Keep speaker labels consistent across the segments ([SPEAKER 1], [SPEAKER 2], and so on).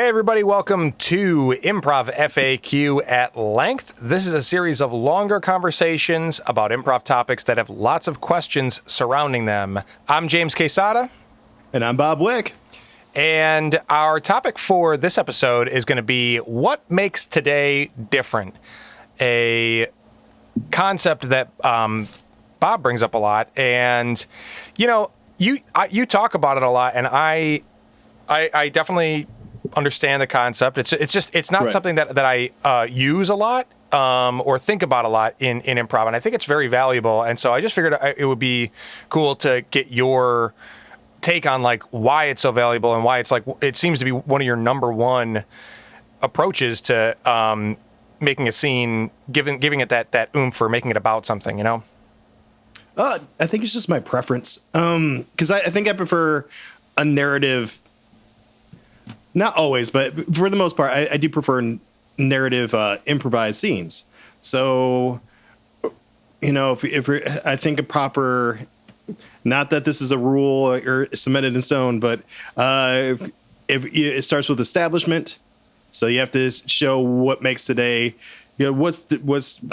[SPEAKER 1] Hey everybody, welcome to Improv FAQ at Length. This is a series of longer conversations about improv topics that have lots of questions surrounding them. I'm James Quesada.
[SPEAKER 2] And I'm Bob Wick.
[SPEAKER 1] And our topic for this episode is going to be what makes today different? A concept that Bob brings up a lot. And, you know, you talk about it a lot, and I definitely understand the concept. It's not something that I use a lot or think about a lot in improv, and I think it's very valuable. And so I just figured it would be cool to get your take on like why it's so valuable and why it's like it seems to be one of your number one approaches to making a scene, giving it that oomph or making it about something, you know?
[SPEAKER 2] I think it's just my preference. Because I think I prefer a narrative. Not always, but for the most part, I do prefer narrative improvised scenes. So, you know, if I think a proper, not that this is a rule or cemented in stone, but if it starts with establishment, so you have to show what makes today, you know, what's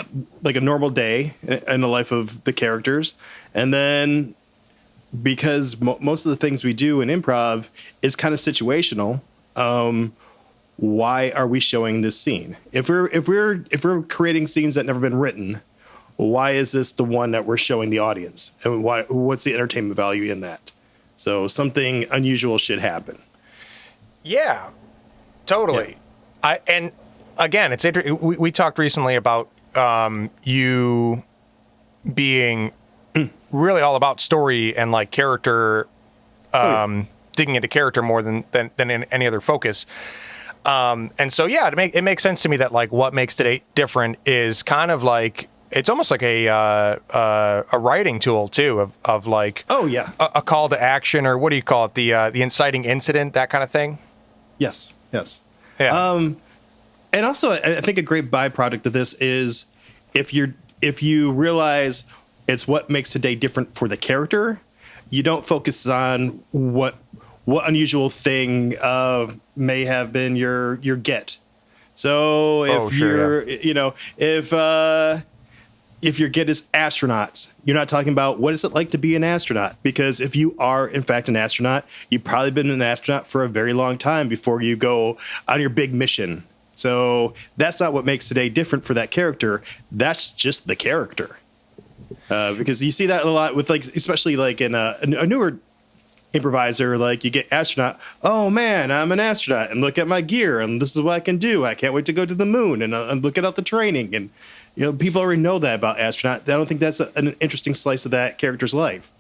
[SPEAKER 2] like a normal day in the life of the characters, and then because most of the things we do in improv is kind of situational. Why are we showing this scene? If we're creating scenes that never been written, why is this the one that we're showing the audience? And what's the entertainment value in that? So something unusual should happen.
[SPEAKER 1] Yeah, totally. Yeah. And again, it's interesting. We talked recently about you being really all about story and like character. Digging into character more than in any other focus. And so, yeah, it makes sense to me that like what makes today different is kind of like, it's almost like a writing tool too of like, a call to action, or what do you call it? The inciting incident, that kind of thing.
[SPEAKER 2] Yes.
[SPEAKER 1] Yeah.
[SPEAKER 2] And also I think a great byproduct of this is if you realize it's what makes today different for the character, you don't focus on what unusual thing may have been your get. So if if your get is astronauts, you're not talking about what is it like to be an astronaut, because if you are in fact an astronaut, you've probably been an astronaut for a very long time before you go on your big mission. So that's not what makes today different for that character. That's just the character. Because you see that a lot with like, especially like in a newer improviser, like you get astronaut. Oh man, I'm an astronaut, and look at my gear, and this is what I can do. I can't wait to go to the moon, and look at all the training, and you know people already know that about astronaut. I don't think that's an interesting slice of that character's life.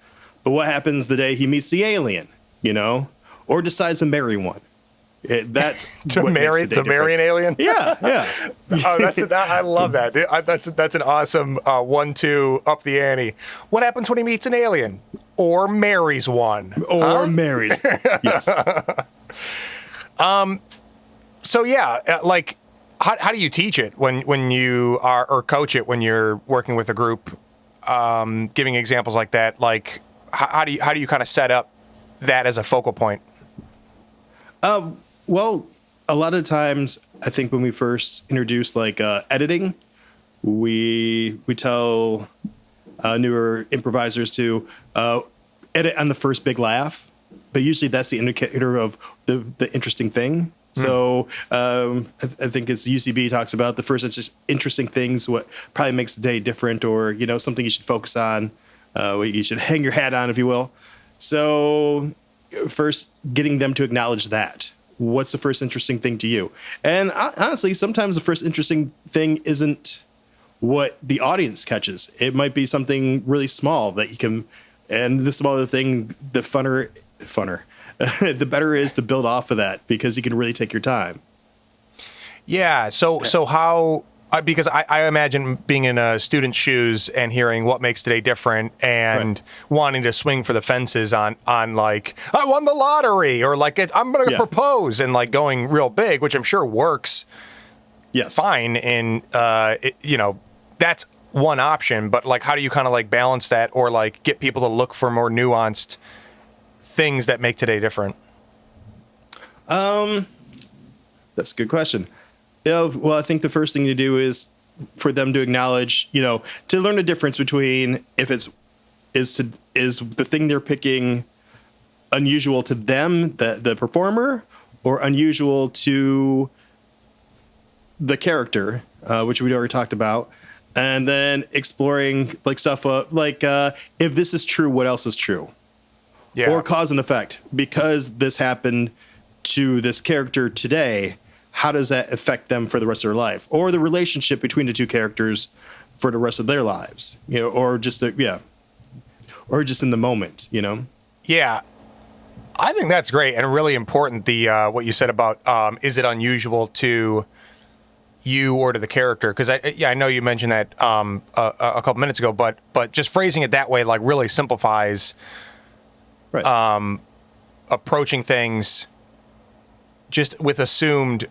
[SPEAKER 2] But what happens the day he meets the alien, you know, or decides to marry one? That's
[SPEAKER 1] to marry an alien.
[SPEAKER 2] Yeah.
[SPEAKER 1] Oh, I love that. Dude. That's an awesome 1-2 up the ante. What happens when he meets an alien or marries one?
[SPEAKER 2] Marries. Yes.
[SPEAKER 1] So yeah, like how do you teach it when you are, or coach it when you're working with a group? Giving examples like that, like how do you kind of set up that as a focal point?
[SPEAKER 2] Well, a lot of times, I think when we first introduce like editing, we tell newer improvisers to edit on the first big laugh, but usually that's the indicator of the interesting thing. So I think it's UCB talks about the first interesting things, what probably makes the day different, or you know something you should focus on, what you should hang your hat on, if you will. So first, getting them to acknowledge that. What's the first interesting thing to you? And honestly, sometimes the first interesting thing isn't what the audience catches. It might be something really small that you can, and the smaller thing, the funner, the better it is to build off of that, because you can really take your time.
[SPEAKER 1] Yeah. So how, because I imagine being in a student's shoes and hearing what makes today different and wanting to swing for the fences on like, I won the lottery, or like I'm going to propose, and like going real big, which I'm sure works fine. And, you know, that's one option, but like, how do you kind of like balance that, or like get people to look for more nuanced things that make today different?
[SPEAKER 2] That's a good question. Well, I think the first thing to do is for them to acknowledge, to learn the difference between if is the thing they're picking unusual to them, the performer, or unusual to the character, which we already talked about, and then exploring like stuff if this is true, what else is true?
[SPEAKER 1] Yeah.
[SPEAKER 2] Or cause and effect. Because this happened to this character today, how does that affect them for the rest of their life? Or the relationship between the two characters for the rest of their lives, or just or just in the moment,
[SPEAKER 1] Yeah. I think that's great and really important. The what you said about is it unusual to you or to the character? Because I know you mentioned that a couple minutes ago, but just phrasing it that way like really simplifies
[SPEAKER 2] right.
[SPEAKER 1] Approaching things just with assumed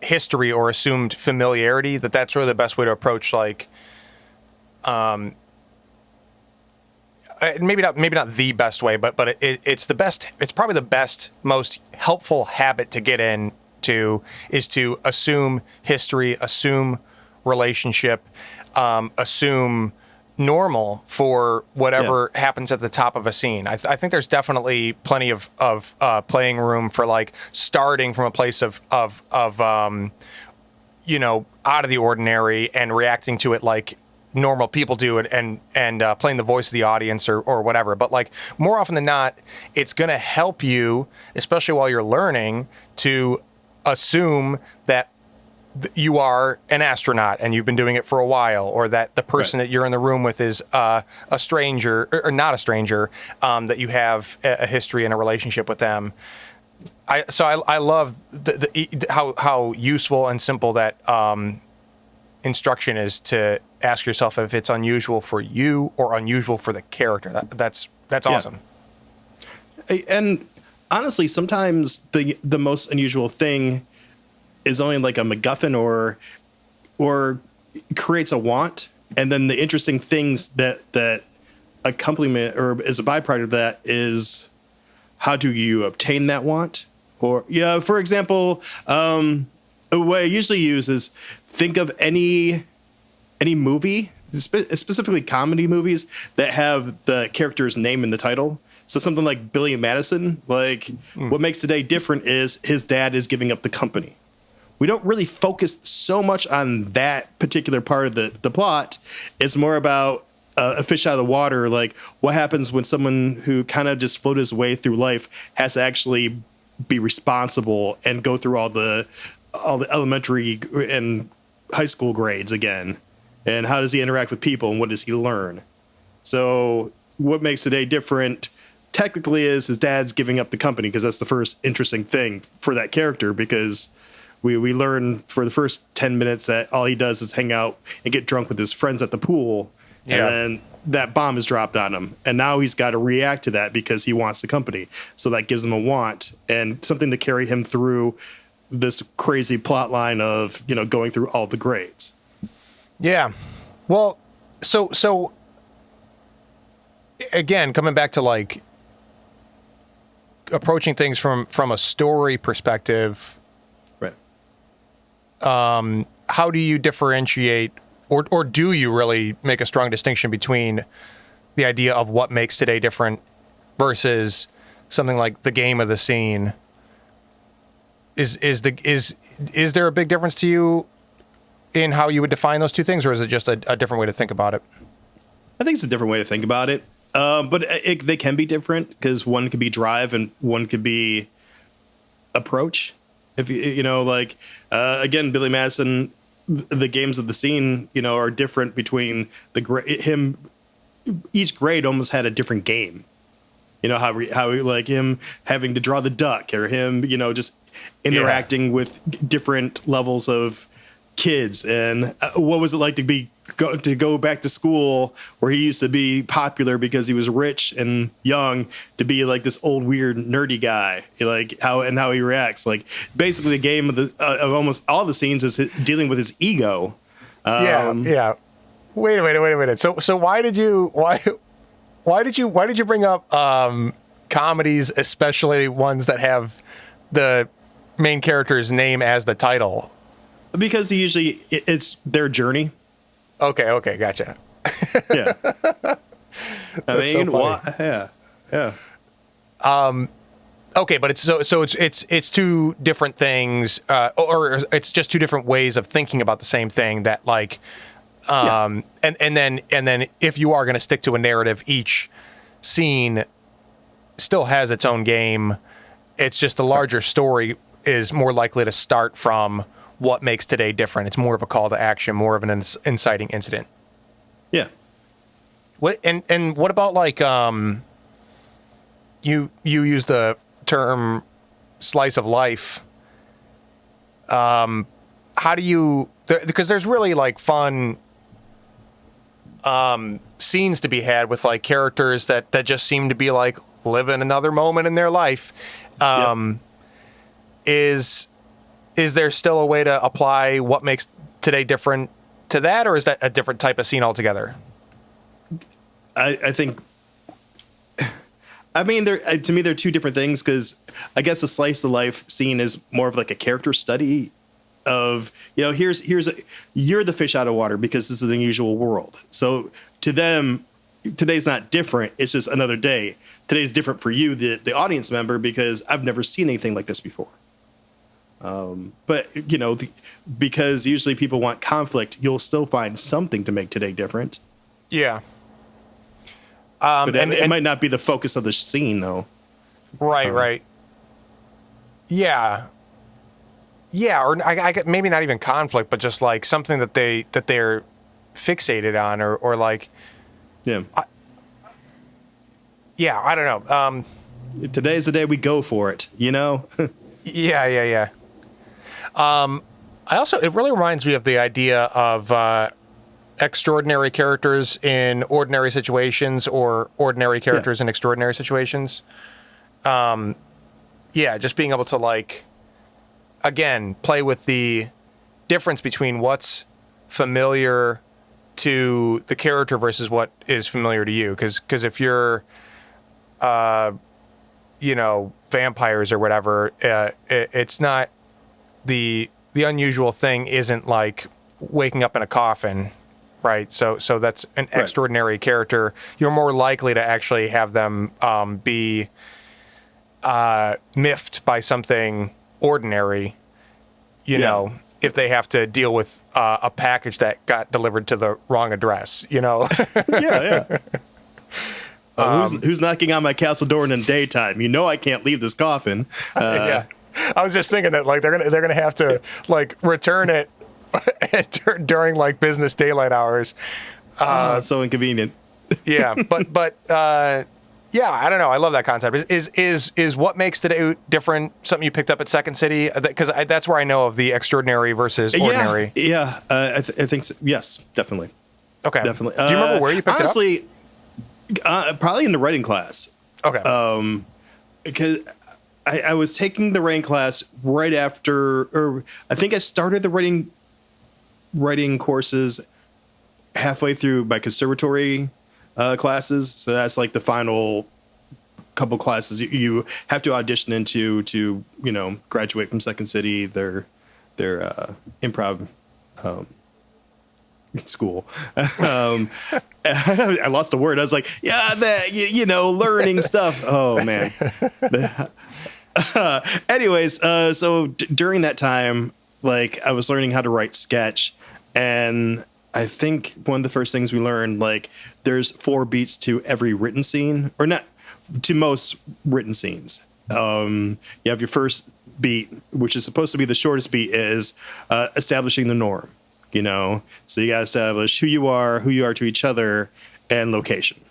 [SPEAKER 1] history or assumed familiarity. That's really the best way to approach maybe not the best way, but it's the best. It's probably the best, most helpful habit to get into is to assume history, assume relationship, assume normal for whatever happens at the top of a scene. I think there's definitely plenty of playing room for like starting from a place of out of the ordinary and reacting to it like normal people do it and playing the voice of the audience or whatever. But like more often than not, it's going to help you, especially while you're learning, to assume that you are an astronaut and you've been doing it for a while, or that the person that you're in the room with is a stranger or not a stranger, that you have a history and a relationship with them. I love how useful and simple that instruction is to ask yourself if it's unusual for you or unusual for the character. That's awesome.
[SPEAKER 2] And honestly, sometimes the most unusual thing is only like a MacGuffin or creates a want, and then the interesting things that accompaniment or as a byproduct of that is how do you obtain that want? Or for example, a way I usually use is think of any movie, specifically comedy movies that have the character's name in the title. So something like Billy Madison, what makes Today different is his dad is giving up the company. We don't really focus so much on that particular part of the plot. It's more about a fish out of the water, like what happens when someone who kind of just floated his way through life has to actually be responsible and go through all the elementary and high school grades again. And how does he interact with people and what does he learn? So what makes Today different technically is his dad's giving up the company, because that's the first interesting thing for that character, because we learn for the first 10 minutes that all he does is hang out and get drunk with his friends at the pool. Yeah. And then that bomb is dropped on him. And now he's got to react to that because he wants the company. So that gives him a want and something to carry him through this crazy plot line of, going through all the grades.
[SPEAKER 1] Yeah. Well, so again, coming back to like approaching things from a story perspective,
[SPEAKER 2] right?
[SPEAKER 1] How do you differentiate, or do you really make a strong distinction between the idea of what makes Today different versus something like the game of the scene? Is there a big difference to you in how you would define those two things, or is it just a different way to think about it?
[SPEAKER 2] I think it's a different way to think about it. But they can be different because one could be drive and one could be approach. If again, Billy Madison, the games of the scene, are different between him. Each grade almost had a different game. How like him having to draw the duck, or him, just interacting with different levels of kids, and what was it like to go back to school where he used to be popular because he was rich and young, to be like this old weird nerdy guy, like how he reacts. Like basically the game of almost all the scenes is dealing with his ego.
[SPEAKER 1] Yeah. Wait a minute. So why did you bring up comedies, especially ones that have the main character's name as the title?
[SPEAKER 2] Because usually it's their journey.
[SPEAKER 1] Okay, gotcha.
[SPEAKER 2] Yeah. I mean,
[SPEAKER 1] so
[SPEAKER 2] yeah.
[SPEAKER 1] Okay, but it's two different things, or it's just two different ways of thinking about the same thing. That like, and then if you are going to stick to a narrative, each scene still has its own game. It's just the larger story is more likely to start from what makes today different. It's more of a call to action, more of an inciting incident.
[SPEAKER 2] Yeah.
[SPEAKER 1] What and what about like you use the term slice of life. How do you, because there's really like fun scenes to be had with like characters that just seem to be like living another moment in their life. Is there still a way to apply what makes today different to that, or is that a different type of scene altogether?
[SPEAKER 2] I think, I mean, to me, they're two different things, because I guess the slice of life scene is more of like a character study of, you're the fish out of water because this is an unusual world. So to them, today's not different. It's just another day. Today's different for you, the audience member, because I've never seen anything like this before. But because usually people want conflict, you'll still find something to make today different.
[SPEAKER 1] Yeah.
[SPEAKER 2] But it might not be the focus of the scene, though.
[SPEAKER 1] Right. Yeah. Or I get maybe not even conflict, but just like something that they're fixated on, or like.
[SPEAKER 2] Yeah.
[SPEAKER 1] I don't know.
[SPEAKER 2] Today's the day we go for it.
[SPEAKER 1] Yeah. It really reminds me of the idea of extraordinary characters in ordinary situations, or ordinary characters in extraordinary situations. Just being able to, like, again, play with the difference between what's familiar to the character versus what is familiar to you. Because if you're, vampires or whatever, it's not the unusual thing isn't like waking up in a coffin, right? So that's an extraordinary character. You're more likely to actually have them be miffed by something ordinary, if they have to deal with a package that got delivered to the wrong address,
[SPEAKER 2] Yeah. Who's knocking on my castle door in the daytime? I can't leave this coffin.
[SPEAKER 1] Yeah. I was just thinking that like they're gonna have to like return it during like business daylight hours.
[SPEAKER 2] So inconvenient.
[SPEAKER 1] Yeah, but I don't know. I love that concept. Is what makes today different something you picked up at Second City? Because that's where I know of the extraordinary versus ordinary.
[SPEAKER 2] Yeah. I think so. Yes, definitely.
[SPEAKER 1] Okay,
[SPEAKER 2] definitely.
[SPEAKER 1] Do you remember where you picked
[SPEAKER 2] it up? Probably in the writing class.
[SPEAKER 1] Okay.
[SPEAKER 2] Because I was taking the writing class right after, or I think I started the writing courses halfway through my conservatory classes. So that's like the final couple classes you have to audition into to graduate from Second City, their improv school. I lost the word. I was like, learning stuff. Oh man. Anyways, so during that time, like I was learning how to write sketch, and I think one of the first things we learned, like there's 4 beats to every written scene, or not to most written scenes. You have your first beat, which is supposed to be the shortest beat, is establishing the norm, so you got to establish who you are to each other, and location.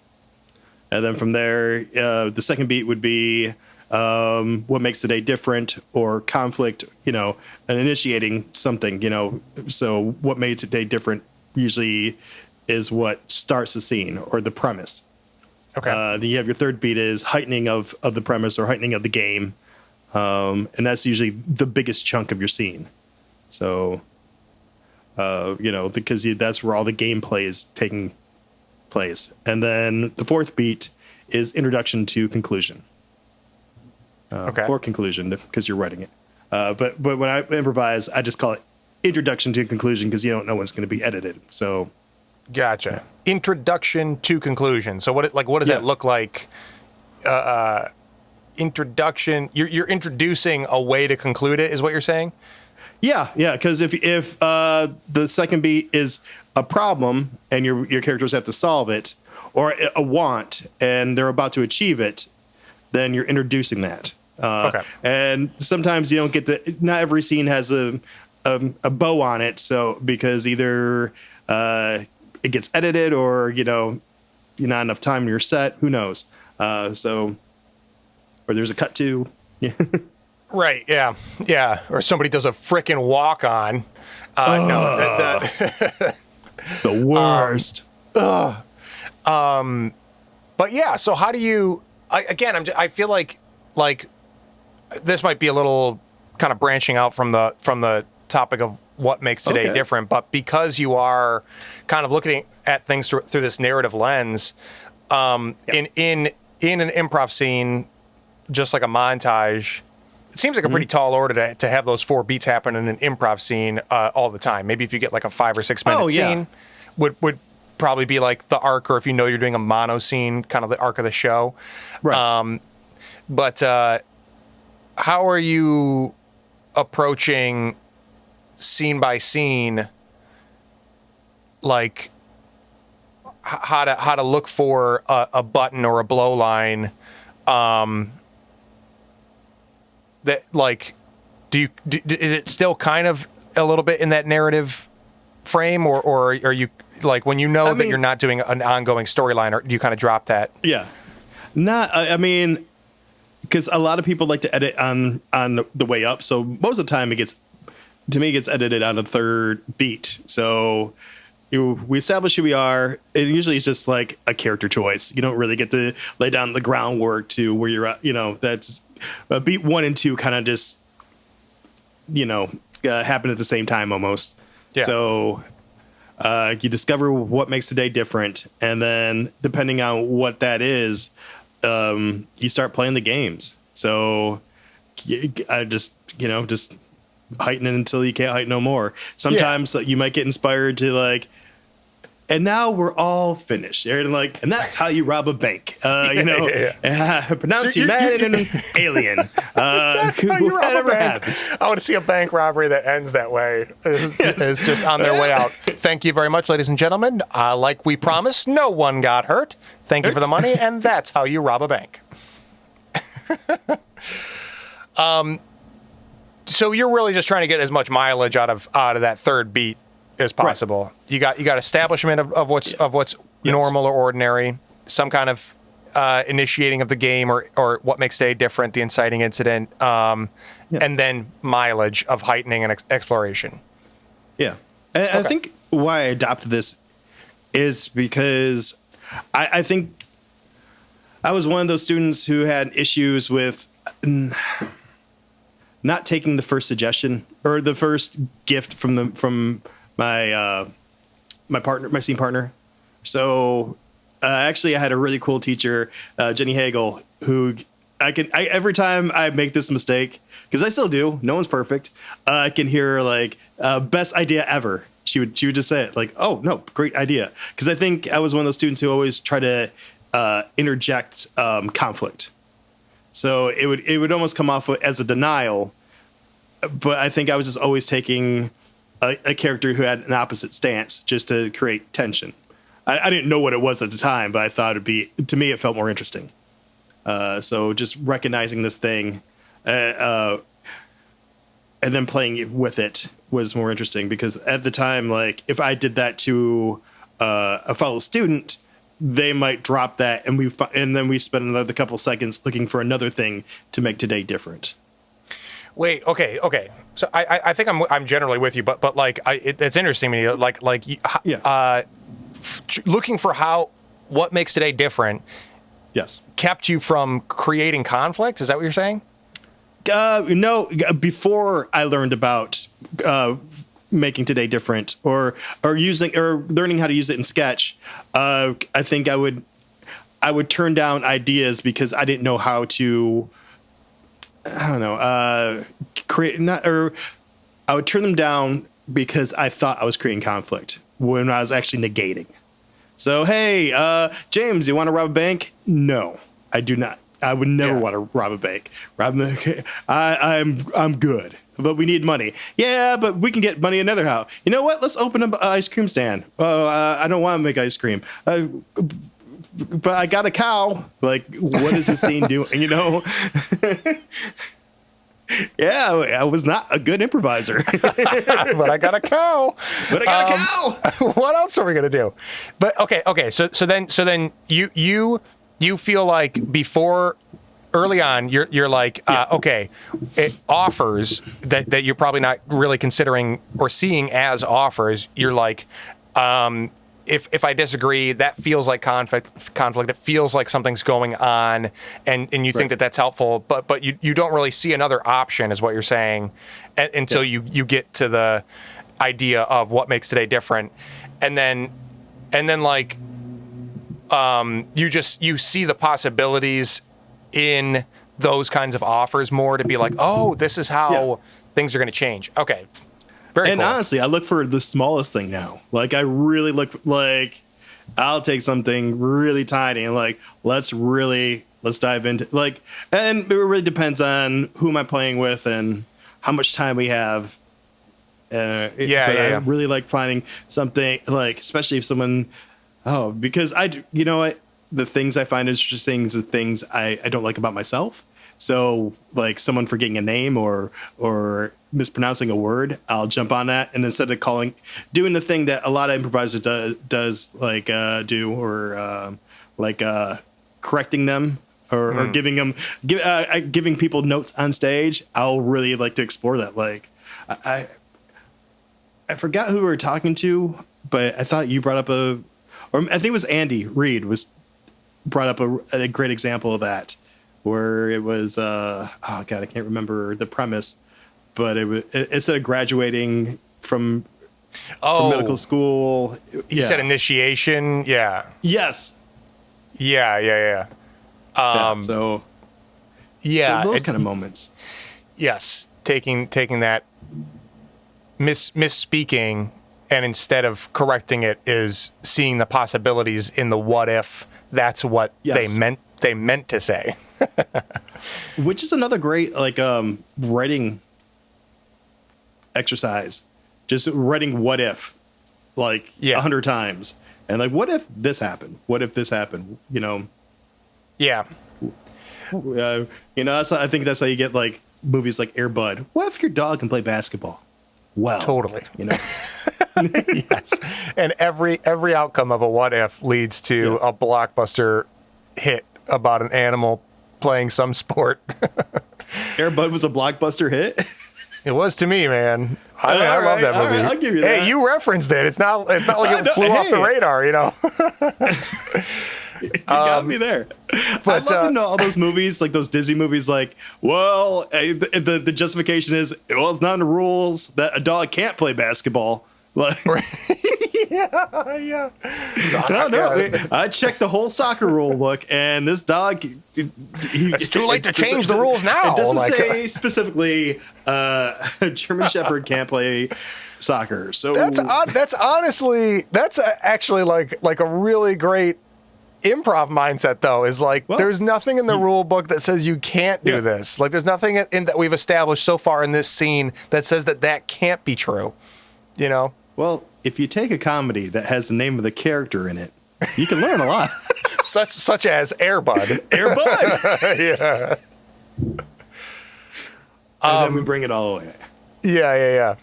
[SPEAKER 2] And then from there, the second beat would be what makes the day different, or conflict, and initiating something, so what made today different usually is what starts the scene or the premise.
[SPEAKER 1] Okay.
[SPEAKER 2] Then you have your third beat is heightening of the premise or heightening of the game. And that's usually the biggest chunk of your scene. So, because that's where all the gameplay is taking place. And then the fourth beat is introduction to conclusion.
[SPEAKER 1] Okay.
[SPEAKER 2] Or conclusion, because you're writing it. But when I improvise, I just call it introduction to conclusion because you don't know when it's going to be edited. So,
[SPEAKER 1] Gotcha. Introduction to conclusion. So what does that look like? Introduction. You're introducing a way to conclude it, is what you're saying?
[SPEAKER 2] Yeah. Because if the second beat is a problem and your characters have to solve it, or a want and they're about to achieve it, then you're introducing that.
[SPEAKER 1] Okay.
[SPEAKER 2] And sometimes you don't get not every scene has a bow on it. So because either it gets edited or, you're not enough time in your set, who knows? Or there's a cut to. Yeah.
[SPEAKER 1] Right. Yeah. Yeah. Or somebody does a frickin' walk on.
[SPEAKER 2] The worst.
[SPEAKER 1] But yeah, so how do you, I feel like this might be a little kind of branching out from the topic of what makes today different, but because you are kind of looking at things through this narrative lens, in an improv scene, just like a montage, it seems like a pretty tall order to have those 4 beats happen in an improv scene all the time. Maybe if you get like a 5 or 6 minute scene, would probably be like the arc, or if you're doing a mono scene, kind of the arc of the show.
[SPEAKER 2] Right.
[SPEAKER 1] But how are you approaching scene by scene, like how to look for a button or a blow line that, like, is it still kind of a little bit in that narrative frame, or are you, like, when that you're not doing an ongoing storyline, or do you kind of drop that?
[SPEAKER 2] Yeah. Because a lot of people like to edit on the way up. So most of the time it gets edited on a third beat. So we establish who we are. And usually it's just like a character choice. You don't really get to lay down the groundwork to where you're at. That's beat 1 and 2 kind of just, happen at the same time almost. Yeah. So you discover what makes the day different. And then depending on what that is, you start playing the games. So I just heighten it until you can't heighten no more. Sometimes you might get inspired to like, and now we're all finished. And that's how you rob a bank. Pronounce you mad and an alien. Whatever happens.
[SPEAKER 1] I want to see a bank robbery that ends that way. It's just on their way out. Thank you very much, ladies and gentlemen. Like we promised, no one got hurt. Thank you for the money, and that's how you rob a bank. So you're really just trying to get as much mileage out of that third beat as possible. Right. You got establishment of what's normal or ordinary, some kind of initiating of the game or what makes today different, the inciting incident, and then mileage of heightening and exploration.
[SPEAKER 2] Yeah. I think why I adopted this is because I think I was one of those students who had issues with not taking the first suggestion or the first gift from my scene partner. So actually I had a really cool teacher, Jenny Hagel, who every time I make this mistake, because I still do, no one's perfect, I can hear best idea ever. She would just say it like, oh no, great idea. Because I think I was one of those students who always try to interject conflict. So it would almost come off as a denial, but I think I was just always taking a character who had an opposite stance just to create tension. I didn't know what it was at the time, but I thought to me, it felt more interesting. So just recognizing this thing and then playing with it was more interesting, because at the time, if I did that to a fellow student, they might drop that, and then we spend another couple seconds looking for another thing to make today different.
[SPEAKER 1] Wait, okay. So I think I'm generally with you, but it's interesting to me, looking for what makes today different.
[SPEAKER 2] Yes.
[SPEAKER 1] Kept you from creating conflict. Is that what you're saying?
[SPEAKER 2] No, before I learned about making today different or learning how to use it in sketch, I think I would turn down ideas because I didn't know how to I don't know, create not or I would turn them down because I thought I was creating conflict when I was actually negating. So, hey, James, you want to rob a bank? No, I do not. I would never want to rob a bank. I'm good, but we need money. Yeah, but we can get money another how. You know what? Let's open up an ice cream stand. Oh, I don't want to make ice cream. But I got a cow. Like, what is this scene doing? You know? Yeah, I was not a good improviser.
[SPEAKER 1] But I got a cow.
[SPEAKER 2] But I got a cow.
[SPEAKER 1] What else are we gonna do? But okay. So then you feel like before early on you're like okay, it offers that you're probably not really considering or seeing as offers. You're like, if I disagree, that feels like conflict. It feels like something's going on, and you think that that's helpful, but you don't really see another option, is what you're saying, until you get to the idea of what makes today different, and then like you see the possibilities in those kinds of offers more to be like, oh, this is how things are going to change. Okay. Very cool.
[SPEAKER 2] Honestly, I look for the smallest thing now. Like, I really look like I'll take something really tiny and like, let's dive into like, and it really depends on who am I playing with and how much time we have. I really like finding something like, especially if someone, because you know what, the things I find interesting is the things I don't like about myself. So like someone forgetting a name or mispronouncing a word, I'll jump on that. And instead of doing the thing that a lot of improvisers does like do, or like correcting them or giving people notes on stage, I'll really like to explore that. Like I forgot who we were talking to, but I thought you brought up or I think it was Andy Reid brought up a great example of that, where it was oh god, I can't remember the premise, but it was instead of graduating from medical school,
[SPEAKER 1] he said initiation.
[SPEAKER 2] Yes.
[SPEAKER 1] So
[SPEAKER 2] so those kind of moments.
[SPEAKER 1] Yes, taking that misspeaking, and instead of correcting it, is seeing the possibilities in the what if that's what they meant to say.
[SPEAKER 2] Which is another great like writing exercise. Just writing what if like 100 times, and like, what if this happened? What if this happened? You know? Yeah. I think that's how you get like movies like Air Bud. What if your dog can play basketball? Well,
[SPEAKER 1] totally.
[SPEAKER 2] You know.
[SPEAKER 1] Yes. And every outcome of a what if leads to a blockbuster hit about an animal playing some sport.
[SPEAKER 2] Air Bud was a blockbuster hit.
[SPEAKER 1] It was to me, man. I love that movie.
[SPEAKER 2] Right, I'll give you that.
[SPEAKER 1] Hey, you referenced it. It's not like it flew off the radar, you know.
[SPEAKER 2] You got me there. But I love to know all those movies, like those Disney movies, like, well, the justification is, well, it's not in the rules that a dog can't play basketball. Like,
[SPEAKER 1] yeah.
[SPEAKER 2] No. I checked the whole soccer rule book, and this dog.
[SPEAKER 1] It's too late to change the rules now.
[SPEAKER 2] It doesn't say specifically a German Shepherd can't play soccer. So
[SPEAKER 1] that's actually like a really great improv mindset, though, is like, there's nothing in the rule book that says you can't do this. Like, there's nothing in that we've established so far in this scene that says that can't be true. You know?
[SPEAKER 2] Well, if you take a comedy that has the name of the character in it, you can learn a lot.
[SPEAKER 1] such as Air Bud.
[SPEAKER 2] Air Bud.
[SPEAKER 1] Yeah.
[SPEAKER 2] And then we bring it all away.
[SPEAKER 1] Yeah.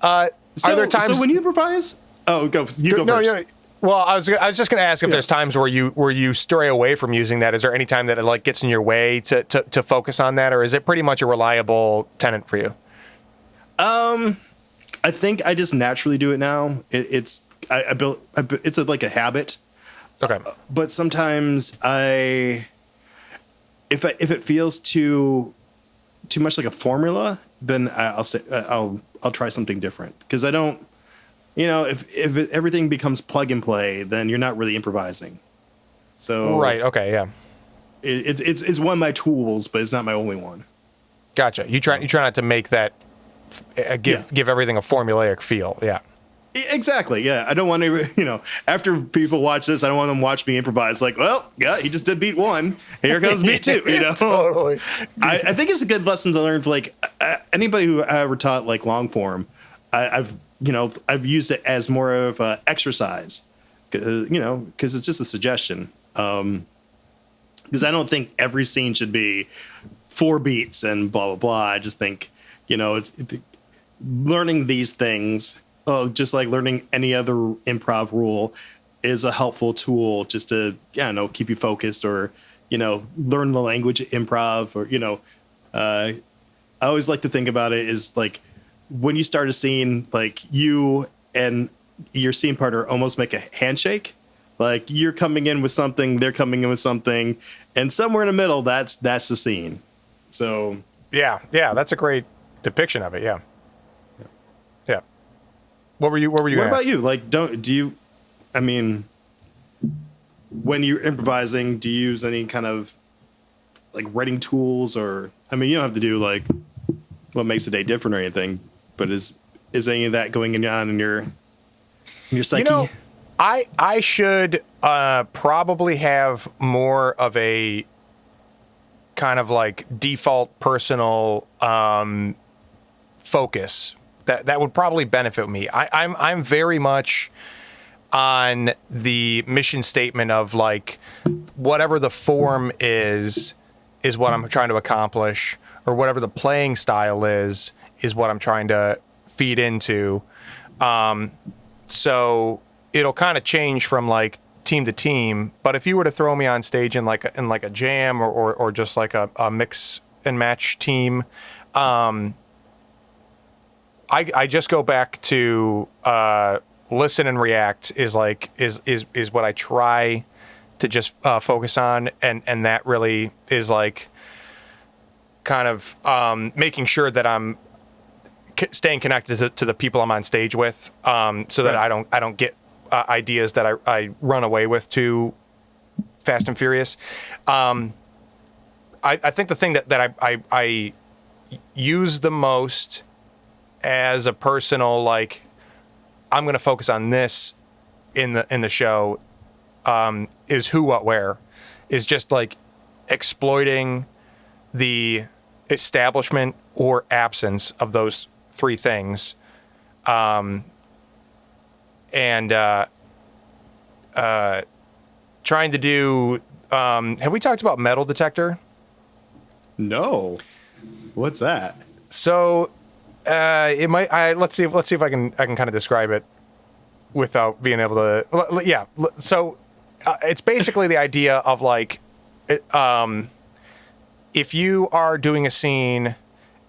[SPEAKER 1] Are there times?
[SPEAKER 2] So when you improvise? Oh, go. You go first.
[SPEAKER 1] No. Well, I was just going to ask if there's times where you stray away from using that. Is there any time that it like gets in your way to focus on that, or is it pretty much a reliable tenet for you?
[SPEAKER 2] I think I just naturally do it now. It's like a habit.
[SPEAKER 1] Okay.
[SPEAKER 2] But sometimes if it feels too much like a formula, then I'll say I'll try something different, because I don't. If everything becomes plug and play, then you're not really improvising. So
[SPEAKER 1] right. Okay. Yeah.
[SPEAKER 2] It's one of my tools, but it's not my only one.
[SPEAKER 1] Gotcha. You try not to make that give everything a formulaic feel. Yeah.
[SPEAKER 2] Exactly. Yeah. I don't want to, after people watch this, I don't want them to watch me improvise like, well, yeah, he just did beat 1. Here comes beat 2,
[SPEAKER 1] Totally.
[SPEAKER 2] I think it's a good lesson to learn for like anybody who ever taught like long form. I've used it as more of an exercise, because it's just a suggestion. Because I don't think every scene should be 4 beats and blah, blah, blah. I just think, learning these things, just like learning any other improv rule, is a helpful tool just to, keep you focused, or, learn the language of improv, or, I always like to think about it is like when you start a scene, like you and your scene partner almost make a handshake. Like you're coming in with something, they're coming in with something, and somewhere in the middle, that's the scene. So
[SPEAKER 1] yeah, that's a great depiction of it. Yeah. What were you?
[SPEAKER 2] What about you? Like, when you're improvising, do you use any kind of like writing tools, or you don't have to do like what makes a day different or anything, but is any of that going on in your psyche?
[SPEAKER 1] I should probably have more of a kind of like default personal focus that would probably benefit me. I'm very much on the mission statement of like whatever the form is what I'm trying to accomplish, or whatever the playing style is what I'm trying to feed into. So it'll kind of change from like team to team. But if you were to throw me on stage in like a jam or just like a mix and match team, I just go back to listen and react is what I try to just focus on, and that really is like kind of making sure that I'm staying connected to the people I'm on stage with, so that I don't get ideas that I run away with too fast and furious. I think the thing that I use the most as a personal, like, I'm going to focus on this in the show, is who, what, where, is just like exploiting the establishment or absence of those 3 things. And trying to do, have we talked about metal detector?
[SPEAKER 2] No. What's that?
[SPEAKER 1] So, it might, let's see if I can kind of describe it without being able to, yeah. So, it's basically the idea of like, if you are doing a scene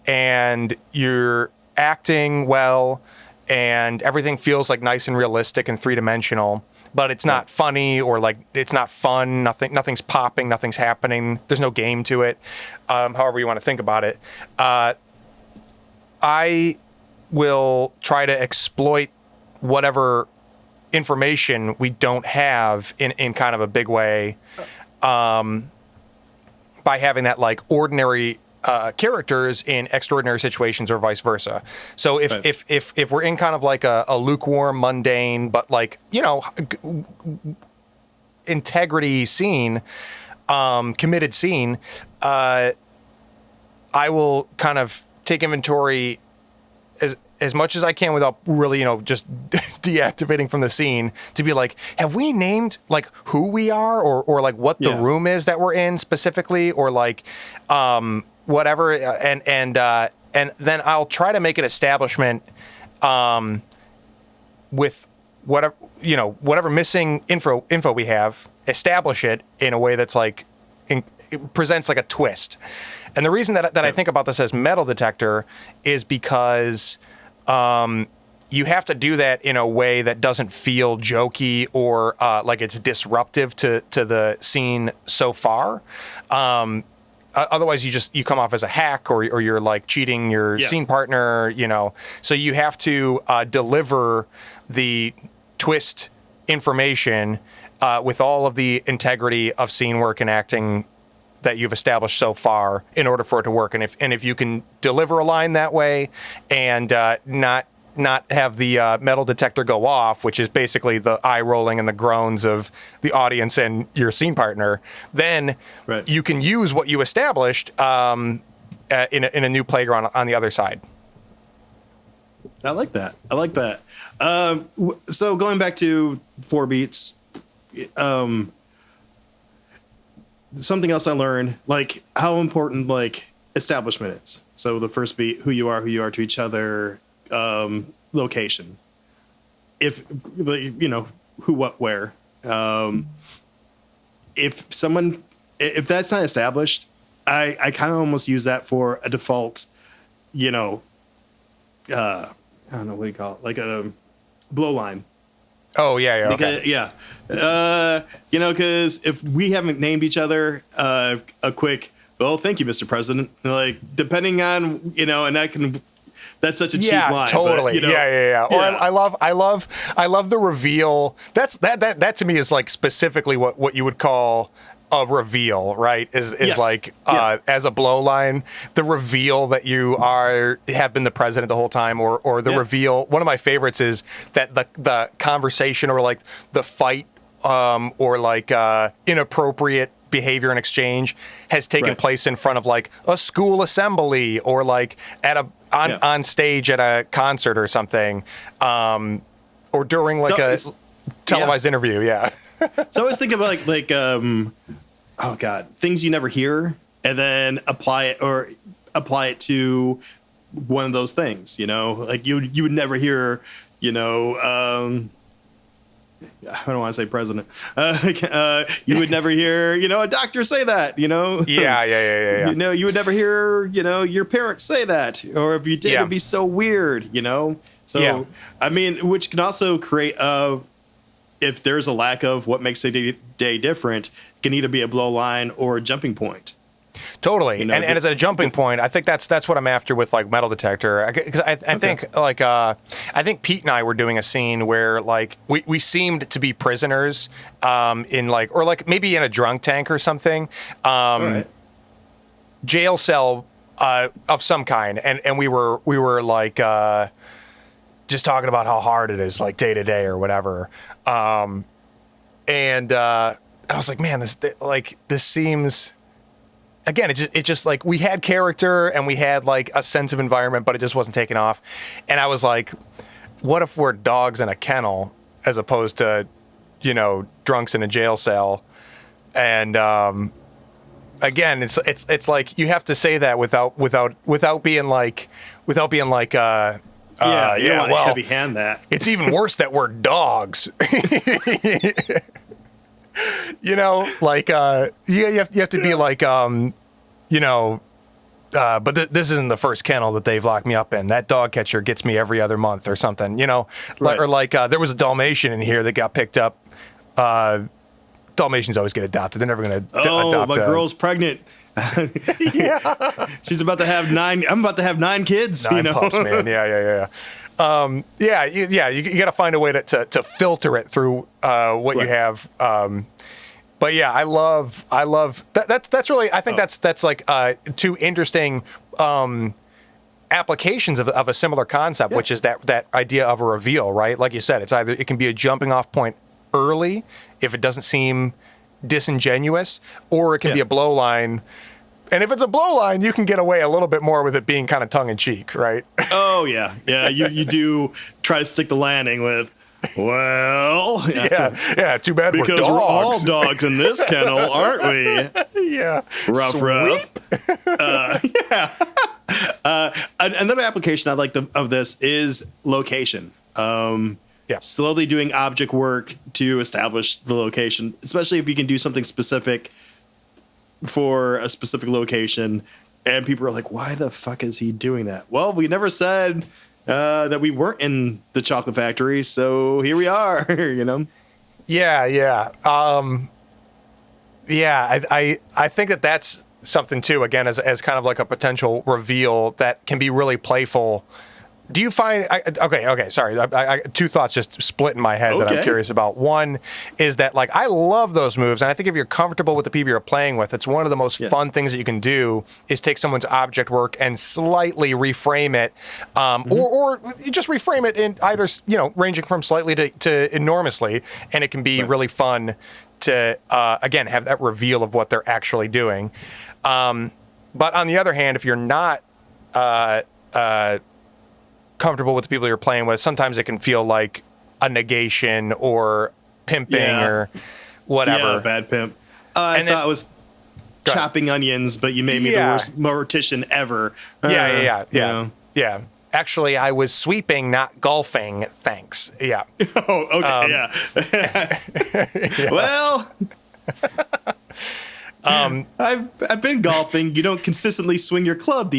[SPEAKER 1] and you're acting well and everything feels like nice and realistic and 3-dimensional, but it's not funny, or like it's not fun, nothing's popping, nothing's happening, there's no game to it, however you want to think about it, I will try to exploit whatever information we don't have in kind of a big way, by having that like ordinary characters in extraordinary situations, or vice versa. So if we're in kind of like a lukewarm, mundane, but like, integrity scene, committed scene, I will kind of take inventory as much as I can without really, just deactivating from the scene, to be like, have we named like who we are, or like what the room is that we're in specifically, or like, whatever. And then I'll try to make an establishment, with whatever missing info we have, establish it in a way that's like, it presents like a twist. And the reason that I think about this as metal detector is because, you have to do that in a way that doesn't feel jokey, or like it's disruptive to the scene so far. Otherwise, you come off as a hack, or you're like cheating your scene partner, So you have to deliver the twist information with all of the integrity of scene work and acting that you've established so far in order for it to work. And if you can deliver a line that way and not have the metal detector go off, which is basically the eye rolling and the groans of the audience and your scene partner, then you can use what you established in a new playground on the other side.
[SPEAKER 2] I like that. So going back to 4 beats, something else I learned, like how important like establishment is. So the first beat, who you are to each other, location. If who, what, where. If that's not established, I kind of almost use that for a default, I don't know what you call it, like a blow line.
[SPEAKER 1] Oh yeah,
[SPEAKER 2] because,
[SPEAKER 1] okay.
[SPEAKER 2] Because if we haven't named each other a quick, well, thank you, Mr. President. Like depending on and that's such a cheap line.
[SPEAKER 1] Totally.
[SPEAKER 2] But,
[SPEAKER 1] yeah. Or I love the reveal. That to me is like specifically what you would call a reveal, right? Is
[SPEAKER 2] yes.
[SPEAKER 1] like as a blow line, the reveal that you have been the president the whole time, or the reveal. One of my favorites is that the conversation or like the fight or like inappropriate behavior and exchange has taken place in front of like a school assembly or like at on stage at a concert or something, or during like a televised interview. Yeah.
[SPEAKER 2] So I always think about like oh god, things you never hear, and then apply it to one of those things. Like you would never hear. I don't want to say president. You would never hear, a doctor say that.
[SPEAKER 1] Yeah.
[SPEAKER 2] You would never hear, your parents say that, or if you did, it'd be so weird. So I mean, which can also create if there's a lack of what makes a day different, it can either be a blow line or a jumping point.
[SPEAKER 1] Totally, and as a jumping point, I think that's what I'm after with like metal detector, because I think like I think Pete and I were doing a scene where like we seemed to be prisoners in like, or like maybe in a drunk tank or something, jail cell of some kind, and we were like just talking about how hard it is like day to day or whatever, and I was like, man, this seems. Again, it just like we had character and we had like a sense of environment, but it just wasn't taking off. And I was like, what if we're dogs in a kennel as opposed to, drunks in a jail cell? And again, it's like you have to say that without being like well,
[SPEAKER 2] heavy hand that.
[SPEAKER 1] It's even worse that we're dogs. You have to be like, but this isn't the first kennel that they've locked me up in. That dog catcher gets me every other month or something, or like there was a Dalmatian in here that got picked up. Dalmatians always get adopted. They're never going to adopt.
[SPEAKER 2] My girl's pregnant. She's about to have 9. I'm about to have 9 kids.
[SPEAKER 1] 9 pups, man. Yeah. You got to find a way to filter it through what you have. But yeah, I love that. That's really, I think that's like 2 interesting applications of a similar concept, which is that idea of a reveal, right? Like you said, it can be a jumping off point early if it doesn't seem disingenuous, or it can be a blow line. And if it's a blow line, you can get away a little bit more with it being kind of tongue in cheek, right?
[SPEAKER 2] Oh yeah. You do try to stick the landing with, well,
[SPEAKER 1] too bad
[SPEAKER 2] because
[SPEAKER 1] we're
[SPEAKER 2] all dogs in this kennel, aren't we?
[SPEAKER 1] Yeah,
[SPEAKER 2] rough. Another application I like of this is location. Slowly doing object work to establish the location, especially if you can do something specific for a specific location, and people are like, why the fuck is he doing that? Well, we never said that we weren't in the chocolate factory, so here we are.
[SPEAKER 1] I think that's something too, again, as kind of like a potential reveal that can be really playful Do you find okay? Sorry, I two thoughts just split in my head that I'm
[SPEAKER 2] Okay.
[SPEAKER 1] curious about. One is that like I love those moves, and I think if you're comfortable with the people you're playing with, it's one of the most fun things that you can do is take someone's object work and slightly reframe it, or you just reframe it in either ranging from slightly to enormously, and it can be really fun to again have that reveal of what they're actually doing. But on the other hand, if you're not comfortable with the people you're playing with, sometimes it can feel like a negation or pimping or whatever.
[SPEAKER 2] Yeah, bad pimp. I
[SPEAKER 1] And
[SPEAKER 2] thought
[SPEAKER 1] then-
[SPEAKER 2] it was chopping onions, but you made me the worst mortician ever.
[SPEAKER 1] Yeah. Actually, I was sweeping, not golfing. Thanks. Yeah.
[SPEAKER 2] Oh, okay, yeah. Well, I've been golfing. You don't consistently swing your club,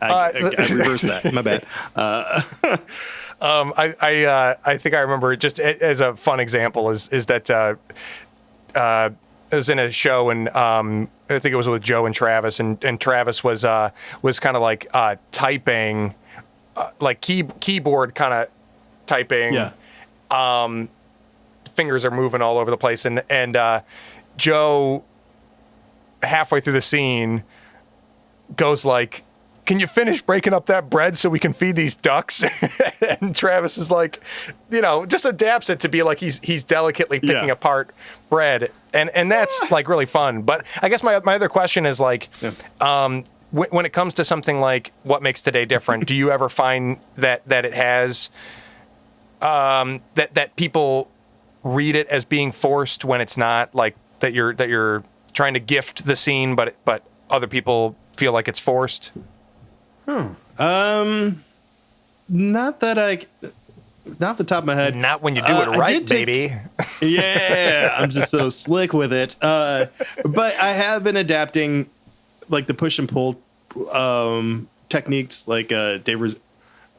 [SPEAKER 2] I reversed that. My bad.
[SPEAKER 1] I think I remember just as a fun example is that I was in a show and I think it was with Joe and Travis and Travis was kind of like typing like keyboard kind of typing.
[SPEAKER 2] Yeah.
[SPEAKER 1] Fingers are moving all over the place and Joe halfway through the scene goes like, "Can you finish breaking up that bread so we can feed these ducks?" And Travis is like, just adapts it to be like he's delicately picking apart bread. And that's like really fun. But I guess my other question is like, when it comes to something like what makes today different, do you ever find that it has, that people read it as being forced when it's not, like that you're trying to gift the scene, but other people feel like it's forced?
[SPEAKER 2] Not off the top of my head.
[SPEAKER 1] Not when you do it right, baby.
[SPEAKER 2] Yeah, I'm just so slick with it. But I have been adapting like the push and pull techniques, like Dave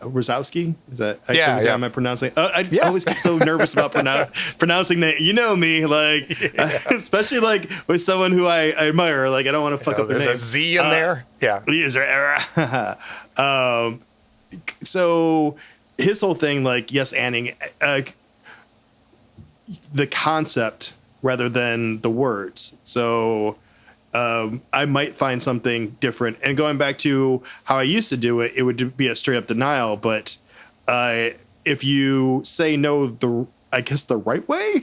[SPEAKER 2] Rosowski. Is that? Am I pronouncing? I always get so nervous about pronouncing that. You know me, like especially like with someone who I admire. Like I don't want to fuck up their name.
[SPEAKER 1] There's a Z in there. Yeah.
[SPEAKER 2] User error. So his whole thing, like yes, anding the concept rather than the words. So I might find something different. And going back to how I used to do it, it would be a straight up denial. But if you say no, the right way,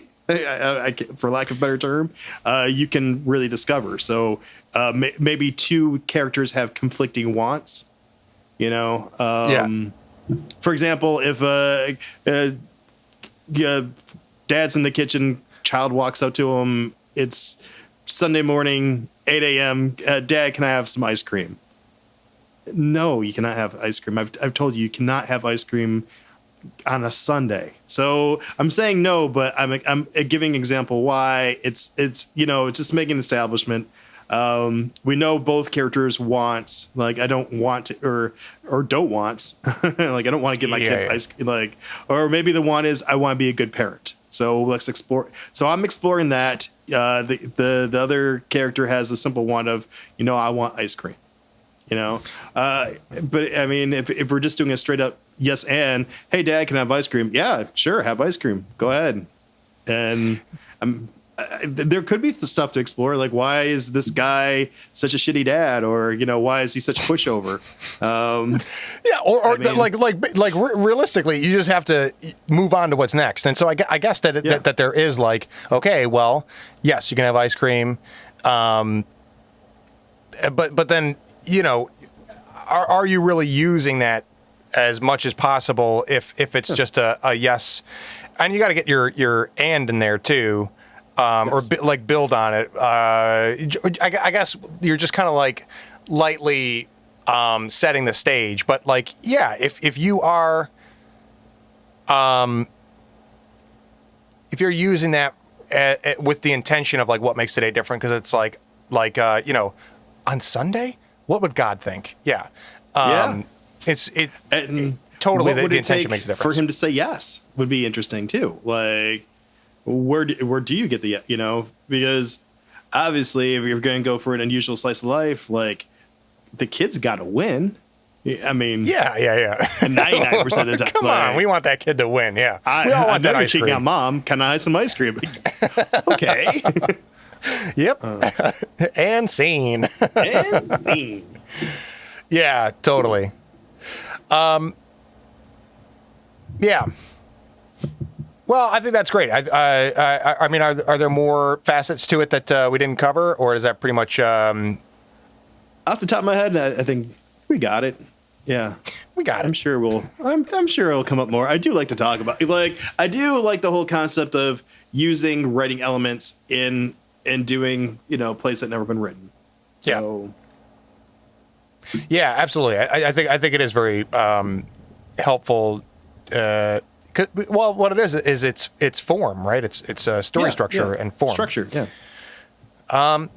[SPEAKER 2] for lack of a better term, you can really discover. So maybe two characters have conflicting wants. For example, if dad's in the kitchen, child walks up to him, it's Sunday morning, 8 a.m. Dad, can I have some ice cream? No, you cannot have ice cream. I've told you cannot have ice cream on a Sunday. So I'm saying no, but I'm giving example why it's just making an establishment. We know both characters want, like, I don't want to, or don't want, like, I don't want to give my kid ice cream, like, or maybe the one is I want to be a good parent. So let's explore. So I'm exploring that. The other character has a simple one of, I want ice cream, but I mean, if we're just doing a straight up yes and, hey dad, can I have ice cream? Yeah, sure. Have ice cream. Go ahead. And there could be stuff to explore, like why is this guy such a shitty dad, or why is he such a pushover?
[SPEAKER 1] Realistically, you just have to move on to what's next. And so I guess that there is like, okay, well, yes, you can have ice cream, but then are you really using that as much as possible if it's just a yes, and you got to get your and in there too. Or build on it. I guess you're just kind of like lightly setting the stage, but like, yeah, if you are, if you're using that with the intention of like what makes today different, because it's like on Sunday, what would God think? Yeah, it's totally the intention makes a difference.
[SPEAKER 2] For him to say yes would be interesting too. Like, where do you get the, because obviously if you're going to go for an unusual slice of life, like the kid's got to win, I mean,
[SPEAKER 1] Yeah.
[SPEAKER 2] 99% of the time.
[SPEAKER 1] Come on, we want that kid to win. Yeah, we all
[SPEAKER 2] I
[SPEAKER 1] want
[SPEAKER 2] know
[SPEAKER 1] that
[SPEAKER 2] you're
[SPEAKER 1] ice
[SPEAKER 2] cheating
[SPEAKER 1] cream.
[SPEAKER 2] out, Mom. Can I have some ice cream? Okay.
[SPEAKER 1] Yep. And scene.
[SPEAKER 2] And scene.
[SPEAKER 1] Yeah, totally. Yeah. Well, I think that's great. I mean, are there more facets to it that we didn't cover, or is that pretty much?
[SPEAKER 2] Off the top of my head, I think we got it. Yeah,
[SPEAKER 1] We got it.
[SPEAKER 2] I'm sure I'm sure it'll come up more. I do like to talk about I do like the whole concept of using writing elements in doing plays that never been written. So
[SPEAKER 1] Yeah, absolutely. I think it is very helpful. Well, what it is it's form, right? It's story structure and form.
[SPEAKER 2] Structure, yeah.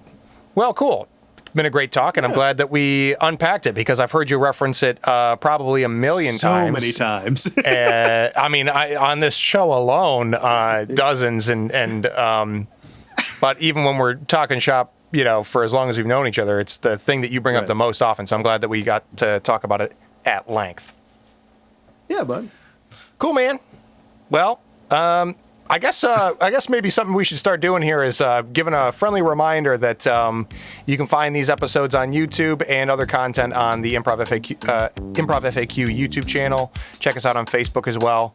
[SPEAKER 1] Well, cool. It's been a great talk, and I'm glad that we unpacked it because I've heard you reference it probably a million times.
[SPEAKER 2] So many times.
[SPEAKER 1] I mean, on this show alone, dozens, and but even when we're talking shop, for as long as we've known each other, it's the thing that you bring up the most often. So I'm glad that we got to talk about it at length.
[SPEAKER 2] Yeah, bud.
[SPEAKER 1] Cool, man. Well, I guess maybe something we should start doing here is giving a friendly reminder that you can find these episodes on YouTube and other content on the Improv FAQ YouTube channel. Check us out on Facebook as well.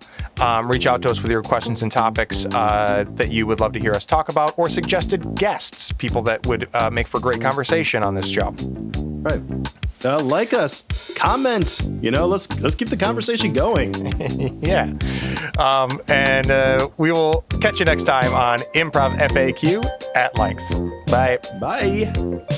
[SPEAKER 1] Reach out to us with your questions and topics that you would love to hear us talk about, or suggested guests, people that would make for great conversation on this show.
[SPEAKER 2] Right. Like us, comment. Let's keep the conversation going.
[SPEAKER 1] Yeah. And we will catch you next time on Improv FAQ at length. Bye.
[SPEAKER 2] Bye.